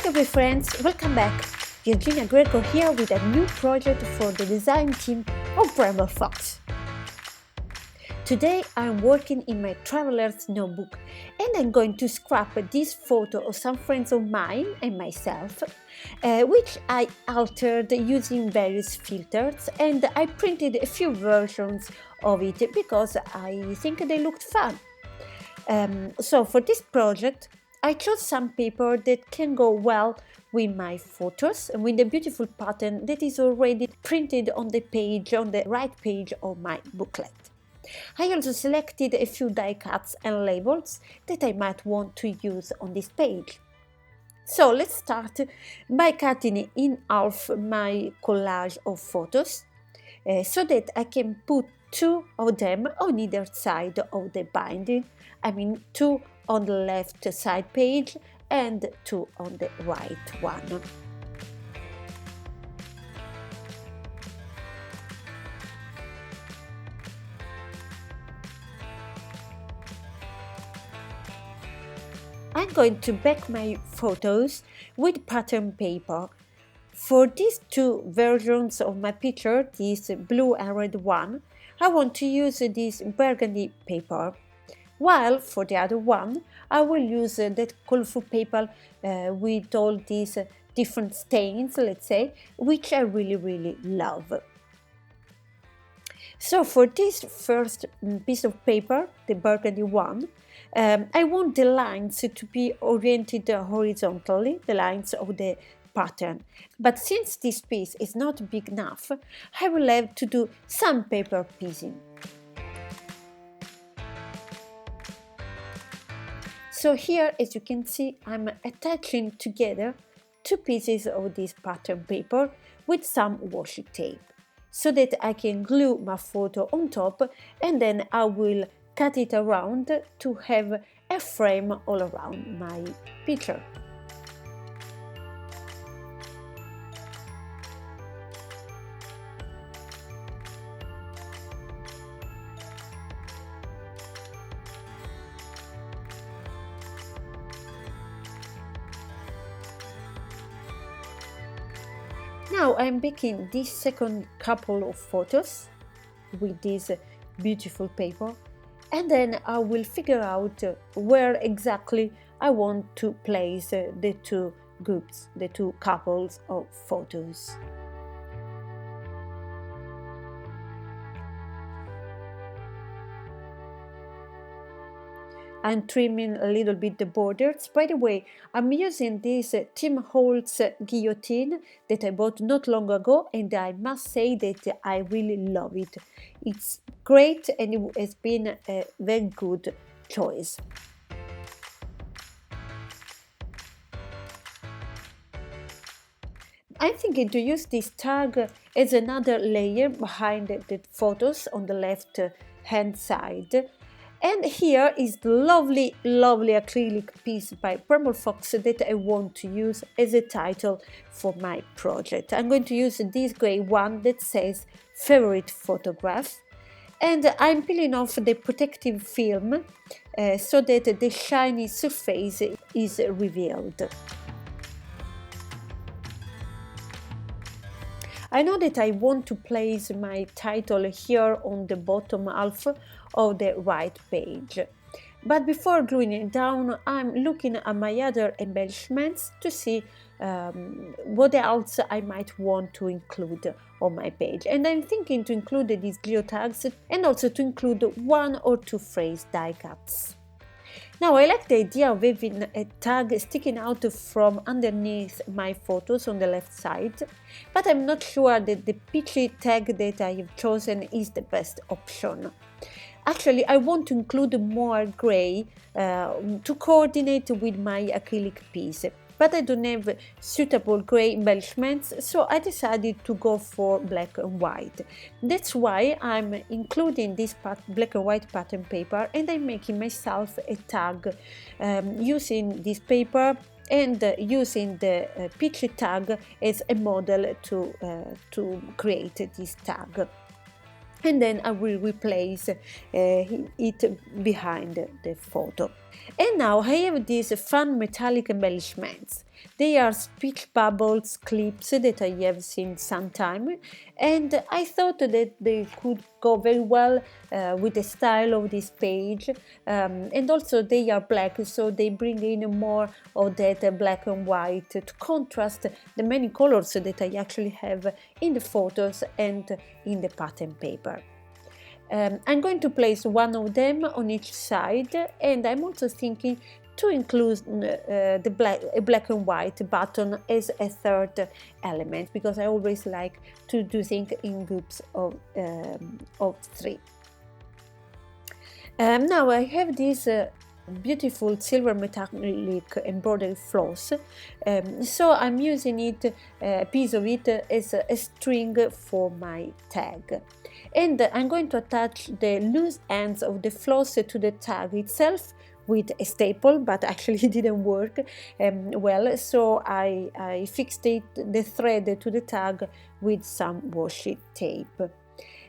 Discovery friends, welcome back. Virginia Greco here with a new project for the design team of Bramble Fox. Today I'm working in my traveler's notebook and I'm going to scrap this photo of some friends of mine and myself, which I altered using various filters, and I printed a few versions of it because I think they looked fun. So for this project I chose some paper that can go well with my photos and with the beautiful pattern that is already printed on the page, on the right page of my booklet. I also selected a few die cuts and labels that I might want to use on this page. So let's start by cutting in half my collage of photos so that I can put two of them on either side of the binding. I mean, two on the left side page and two on the right one. I'm going to back my photos with pattern paper. For these two versions of my picture, this blue and red one, I want to use this burgundy paper, while for the other one I will use that colorful paper with all these different stains, let's say, which I really love. So for this first piece of paper, the burgundy one, I want the lines to be oriented horizontally, the lines of the pattern. But since this piece is not big enough, I will have to do some paper piecing. So here, as you can see, I'm attaching together two pieces of this pattern paper with some washi tape, so that I can glue my photo on top, and then I will cut it around to have a frame all around my picture. Now I'm baking this second couple of photos with this beautiful paper, and then I will figure out where exactly I want to place the two groups, the two couples of photos. I'm trimming a little bit the borders. By the way, I'm using this Tim Holtz guillotine that I bought not long ago, and I must say that I really love it. It's great and it has been a very good choice. I'm thinking to use this tag as another layer behind the photos on the left hand side. And here is the lovely acrylic piece by Bramble Fox that I want to use as a title for my project. I'm going to use this grey one that says favorite photograph, and I'm peeling off the protective film so that the shiny surface is revealed. I know that I want to place my title here on the bottom half of the right page, but before gluing it down, I'm looking at my other embellishments to see what else I might want to include on my page. And I'm thinking to include these geotags and also to include one or two phrase die cuts. Now I like the idea of having a tag sticking out from underneath my photos on the left side, but I'm not sure that the peachy tag that I have chosen is the best option. Actually, I want to include more grey to coordinate with my acrylic piece, but I don't have suitable grey embellishments, so I decided to go for black and white. That's why I'm including this black and white pattern paper, and I'm making myself a tag using this paper and using the peachy tag as a model to create this tag. And then I will replace it behind the photo. And now I have these fun metallic embellishments. They are speech bubbles clips that I have seen sometime, and I thought that they could go very well with the style of this page, and also they are black, so they bring in more of that black and white to contrast the many colors that I actually have in the photos and in the pattern paper. I'm going to place one of them on each side, and I'm also thinking to include a black and white button as a third element, because I always like to do things in groups of three. Now I have this beautiful silver metallic embroidered floss, so I'm using it, a piece of it, as a string for my tag, and I'm going to attach the loose ends of the floss to the tag itself with a staple, but actually it didn't work well, so I fixed the thread to the tag with some washi tape.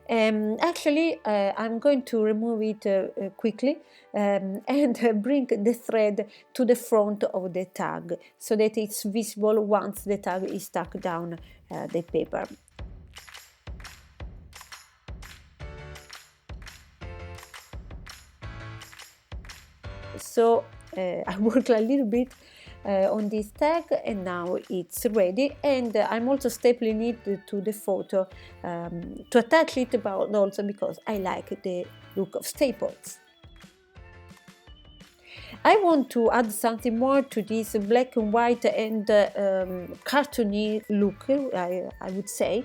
Actually, I'm going to remove it quickly and bring the thread to the front of the tag so that it's visible once the tag is stuck down the paper. So I worked a little bit on this tag, and now it's ready, and I'm also stapling it to the photo to attach it, but also because I like the look of staples. I want to add something more to this black and white and cartoony look, I would say.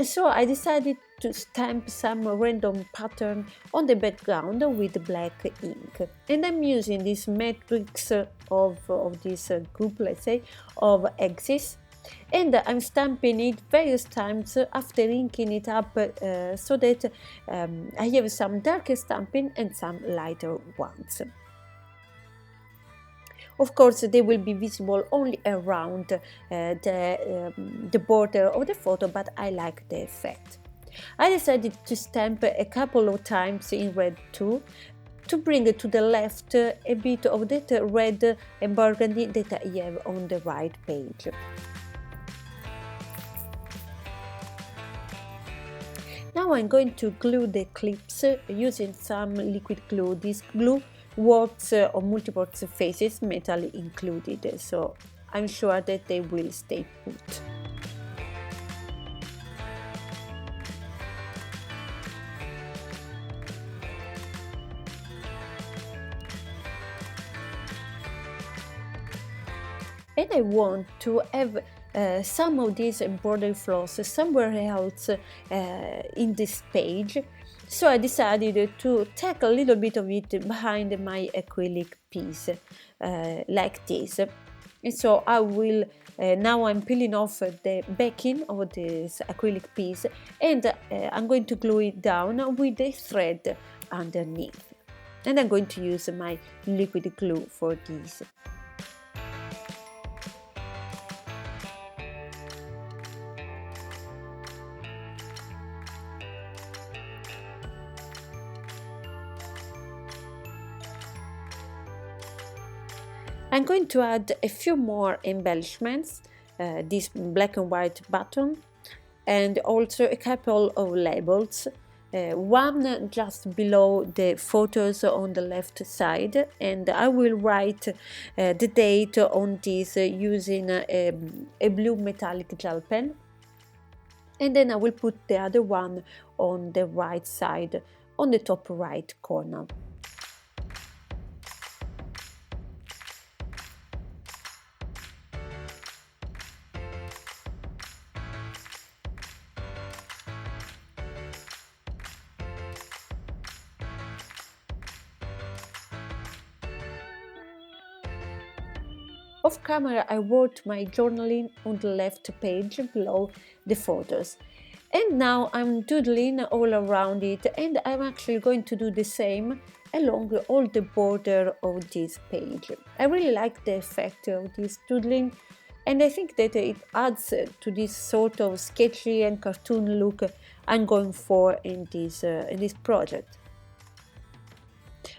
So I decided to stamp some random pattern on the background with black ink. And I'm using this matrix of this group, let's say, of axes. And I'm stamping it various times after inking it up so that I have some darker stamping and some lighter ones. Of course, they will be visible only around the border of the photo, but I like the effect. I decided to stamp a couple of times in red too, to bring to the left a bit of that red and burgundy that I have on the right page. Now I'm going to glue the clips using some liquid glue. This glue works on multiple surfaces, metal included, so I'm sure that they will stay put. And I want to have some of this embroidered floss somewhere else in this page, so I decided to tack a little bit of it behind my acrylic piece, like this. And so I will, now I'm peeling off the backing of this acrylic piece, and I'm going to glue it down with a thread underneath. And I'm going to use my liquid glue for this. I'm going to add a few more embellishments, this black and white button, and also a couple of labels, one just below the photos on the left side, and I will write the date on this using a blue metallic gel pen, and then I will put the other one on the right side, on the top right corner. Off camera, I wrote my journaling on the left page below the photos. And now I'm doodling all around it, and I'm actually going to do the same along all the border of this page. I really like the effect of this doodling, and I think that it adds to this sort of sketchy and cartoon look I'm going for in this project.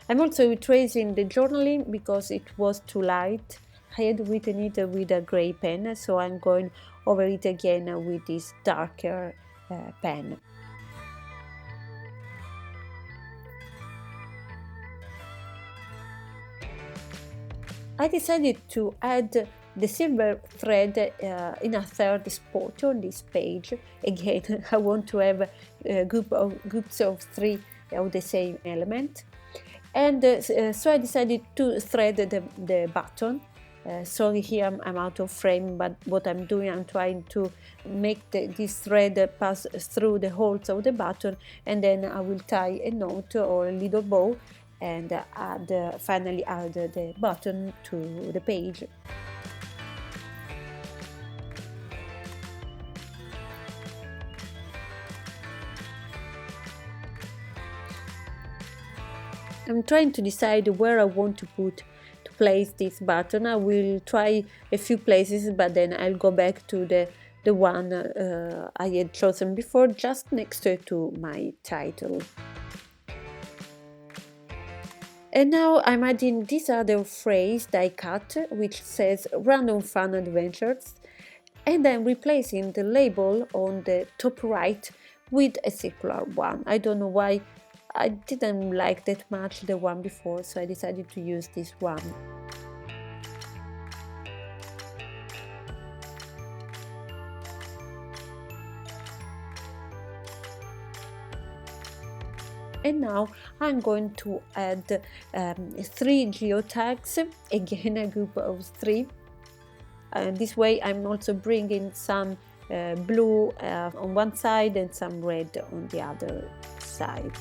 I'm also retracing the journaling because it was too light. I had written it with a grey pen, so I'm going over it again with this darker pen. I decided to add the silver thread in a third spot on this page. Again, I want to have groups of 3 of the same element. And so I decided to thread the button. Sorry, here I'm out of frame, but what I'm doing, I'm trying to make this thread pass through the holes of the button, and then I will tie a knot or a little bow and finally add the button to the page. I'm trying to decide where I want to place this button. I will try a few places, but then I'll go back to the one I had chosen before, just next to my title. And now I'm adding this other phrase die cut, which says Random Fun Adventures, and I'm replacing the label on the top right with a circular one. I don't know why, I didn't like that much the one before, so I decided to use this one. And now I'm going to add 3 geotags, again a group of 3. And this way I'm also bringing some blue on one side and some red on the other side.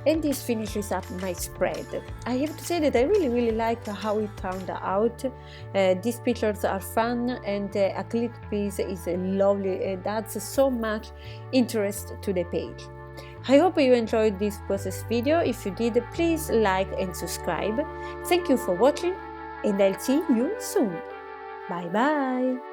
And this finishes up my spread. I have to say that I really like how it turned out. These pictures are fun, and the acrylic piece is lovely. It adds so much interest to the page. I hope you enjoyed this process video. If you did, please like and subscribe. Thank you for watching, and I'll see you soon. Bye bye!